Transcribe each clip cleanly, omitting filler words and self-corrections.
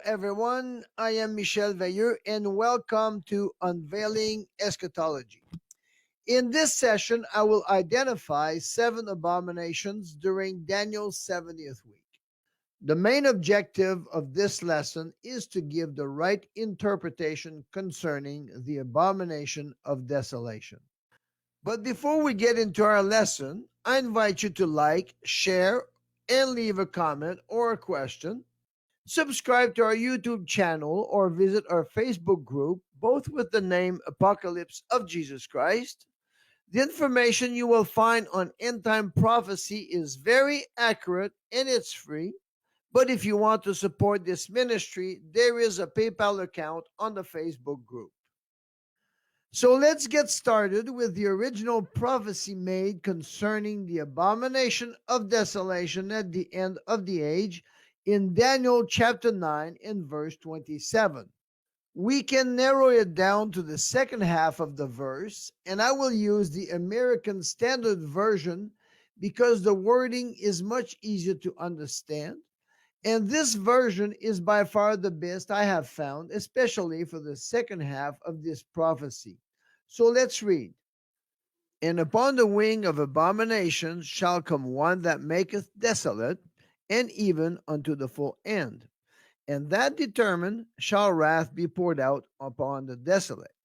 everyone. I am Michel Veilleux, and welcome to Unveiling Eschatology. In this session, I will identify 7 abominations during Daniel's 70th week. The main objective of this lesson is to give the right interpretation concerning the abomination of desolation. But before we get into our lesson, I invite you to like, share, and leave a comment or a question. Subscribe to our YouTube channel or visit our Facebook group, both with the name Apocalypse of Jesus Christ. The information you will find on end time prophecy is very accurate and it's free. But if you want to support this ministry, there is a PayPal account on the Facebook group. So let's get started with the original prophecy made concerning the abomination of desolation at the end of the age in Daniel chapter 9 and verse 27. We can narrow it down to the second half of the verse, and I will use the American Standard Version because the wording is much easier to understand. And this version is by far the best I have found, especially for the second half of this prophecy. So let's read. And upon the wing of abomination shall come one that maketh desolate, and even unto the full end. And that determined shall wrath be poured out upon the desolate.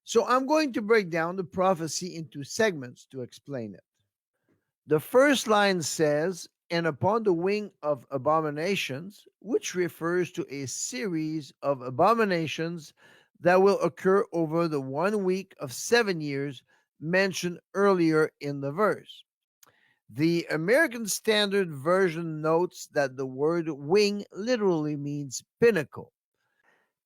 So I'm going to break down the prophecy into segments to explain it. The first line says, and upon the wing of abominations, which refers to a series of abominations that will occur over the 1 week of 7 years mentioned earlier in the verse. The American Standard Version notes that the word wing literally means pinnacle.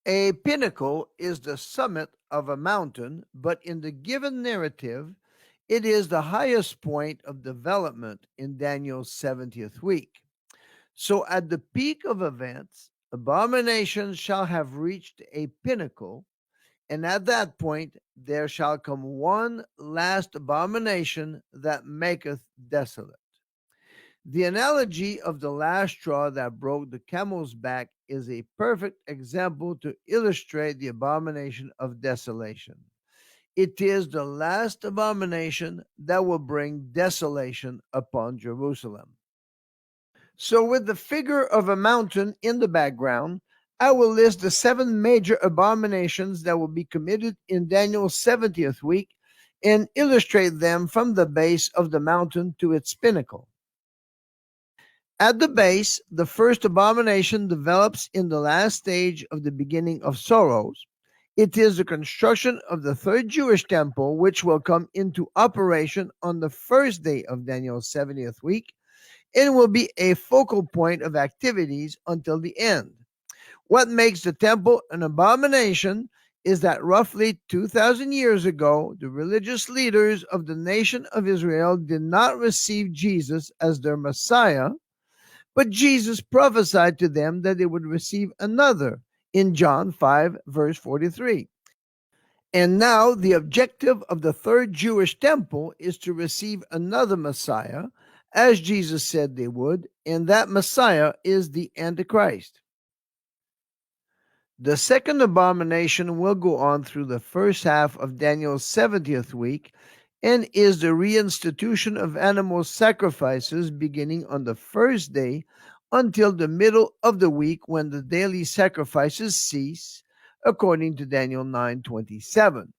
A pinnacle is the summit of a mountain, but in the given narrative, it is the highest point of development in Daniel's 70th week. So at the peak of events, abominations shall have reached a pinnacle, and at that point there shall come one last abomination that maketh desolate. The analogy of the last straw that broke the camel's back is a perfect example to illustrate the abomination of desolation. It is the last abomination that will bring desolation upon Jerusalem. So, with the figure of a mountain in the background, I will list the 7 major abominations that will be committed in Daniel's 70th week and illustrate them from the base of the mountain to its pinnacle. At the base, the first abomination develops in the last stage of the beginning of sorrows. It is the construction of the third Jewish temple, which will come into operation on the first day of Daniel's 70th week and will be a focal point of activities until the end. What makes the temple an abomination is that roughly 2,000 years ago, the religious leaders of the nation of Israel did not receive Jesus as their Messiah, but Jesus prophesied to them that they would receive another in John 5, verse 43. And now the objective of the third Jewish temple is to receive another Messiah, as Jesus said they would, and that Messiah is the Antichrist. The second abomination will go on through the first half of Daniel's 70th week and is the reinstitution of animal sacrifices beginning on the first day until the middle of the week when the daily sacrifices cease, according to Daniel 9:27.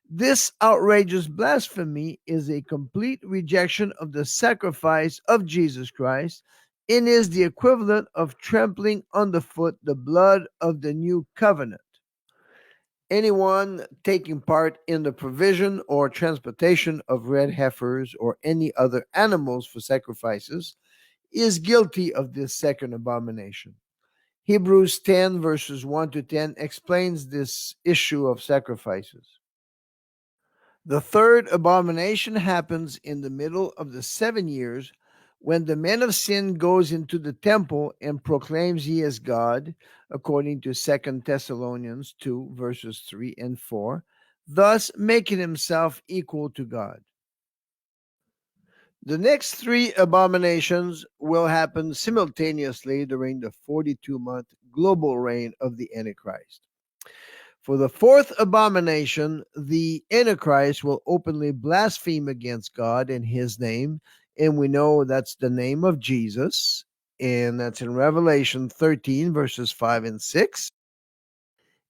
This outrageous blasphemy is a complete rejection of the sacrifice of Jesus Christ and is the equivalent of trampling underfoot the blood of the new covenant. Anyone taking part in the provision or transportation of red heifers or any other animals for sacrifices is guilty of this second abomination. Hebrews 10 verses 1 to 10 explains this issue of sacrifices. The third abomination happens in the middle of the 7 years when the man of sin goes into the temple and proclaims he is God, according to 2 Thessalonians 2, verses 3 and 4, thus making himself equal to God. The next three abominations will happen simultaneously during the 42-month global reign of the Antichrist. For the fourth abomination, the Antichrist will openly blaspheme against God and his name, and we know that's the name of Jesus, and that's in Revelation 13, verses 5 and 6.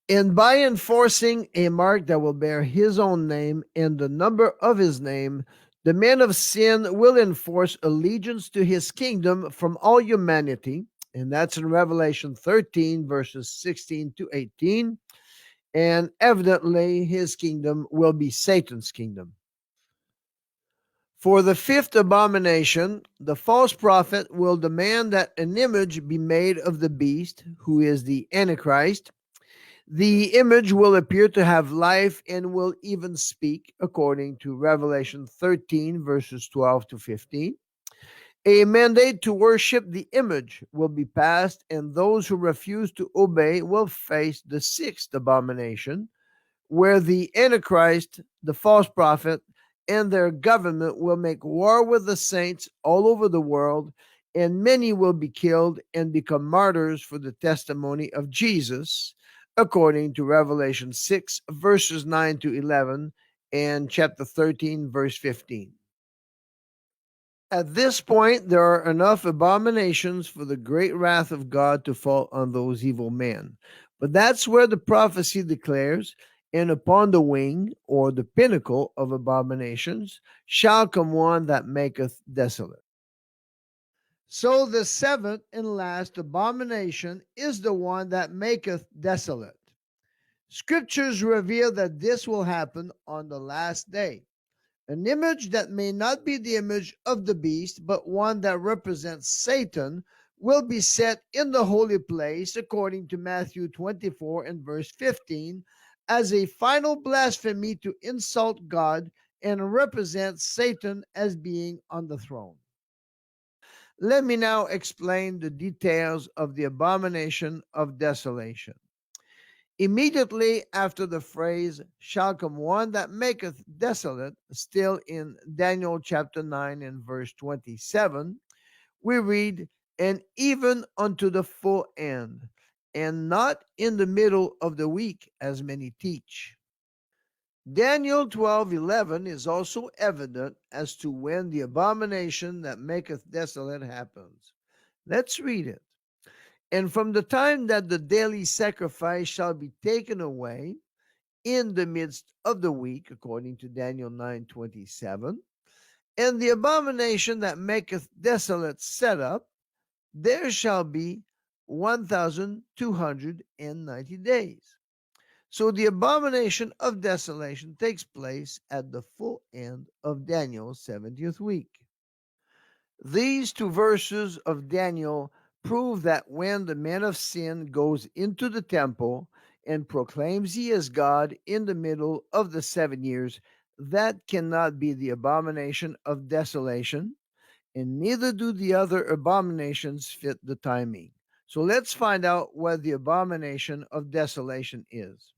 And by enforcing a mark that will bear his own name and the number of his name, the man of sin will enforce allegiance to his kingdom from all humanity. And that's in Revelation 13, verses 16 to 18. And evidently, his kingdom will be Satan's kingdom. For the fifth abomination, the false prophet will demand that an image be made of the beast, who is the Antichrist. The image will appear to have life and will even speak, according to Revelation 13, verses 12 to 15. A mandate to worship the image will be passed, and those who refuse to obey will face the sixth abomination, where the Antichrist, the false prophet, and their government will make war with the saints all over the world, and many will be killed and become martyrs for the testimony of Jesus, according to Revelation 6, verses 9 to 11, and chapter 13, verse 15. At this point, there are enough abominations for the great wrath of God to fall on those evil men. But that's where the prophecy declares, and upon the wing, or the pinnacle of abominations, shall come one that maketh desolate. So the seventh and last abomination is the one that maketh desolate. Scriptures reveal that this will happen on the last day. An image that may not be the image of the beast, but one that represents Satan, will be set in the holy place, according to Matthew 24 and verse 15, as a final blasphemy to insult God and represent Satan as being on the throne. Let me now explain the details of the abomination of desolation. Immediately after the phrase, shall come one that maketh desolate, still in Daniel chapter 9 and verse 27, we read, and even unto the full end, and not in the middle of the week, as many teach. Daniel 12:11 is also evident as to when the abomination that maketh desolate happens. Let's read it. And from the time that the daily sacrifice shall be taken away in the midst of the week, according to Daniel 9:27, and the abomination that maketh desolate set up, there shall be 1,290 days. So the abomination of desolation takes place at the full end of Daniel's 70th week. These two verses of Daniel prove that when the man of sin goes into the temple and proclaims he is God in the middle of the 7 years, that cannot be the abomination of desolation, and neither do the other abominations fit the timing. So let's find out what the abomination of desolation is.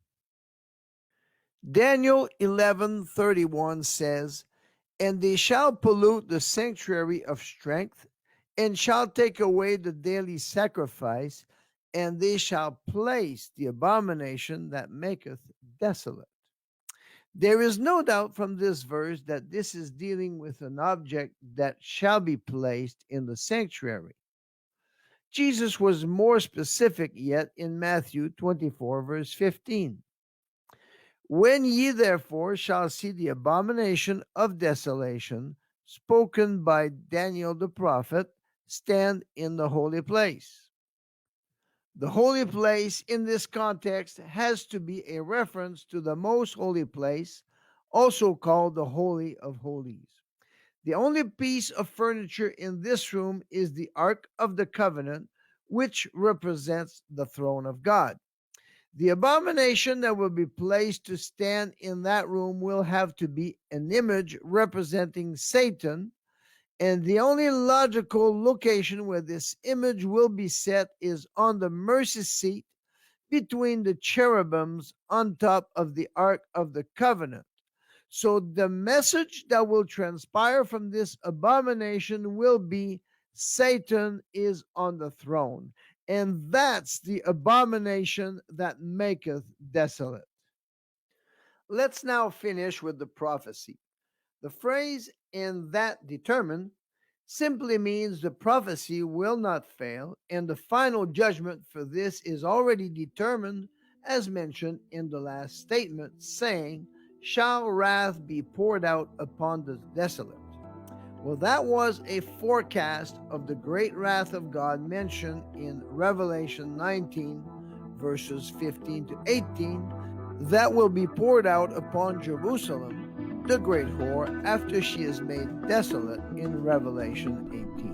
Daniel 11:31 says, and they shall pollute the sanctuary of strength, and shall take away the daily sacrifice, and they shall place the abomination that maketh desolate. There is no doubt from this verse that this is dealing with an object that shall be placed in the sanctuary. Jesus was more specific yet in Matthew 24, verse 15. When ye therefore shall see the abomination of desolation, spoken by Daniel the prophet, stand in the holy place. The holy place in this context has to be a reference to the most holy place, also called the Holy of Holies. The only piece of furniture in this room is the Ark of the Covenant, which represents the throne of God. The abomination that will be placed to stand in that room will have to be an image representing Satan, and the only logical location where this image will be set is on the mercy seat between the cherubims on top of the Ark of the Covenant. So the message that will transpire from this abomination will be Satan is on the throne. And that's the abomination that maketh desolate. Let's now finish with the prophecy. The phrase "and that determined" simply means the prophecy will not fail, and the final judgment for this is already determined, as mentioned in the last statement, saying, "Shall wrath be poured out upon the desolate?" Well, that was a forecast of the great wrath of God mentioned in Revelation 19, verses 15 to 18, that will be poured out upon Jerusalem, the great whore, after she is made desolate in Revelation 18.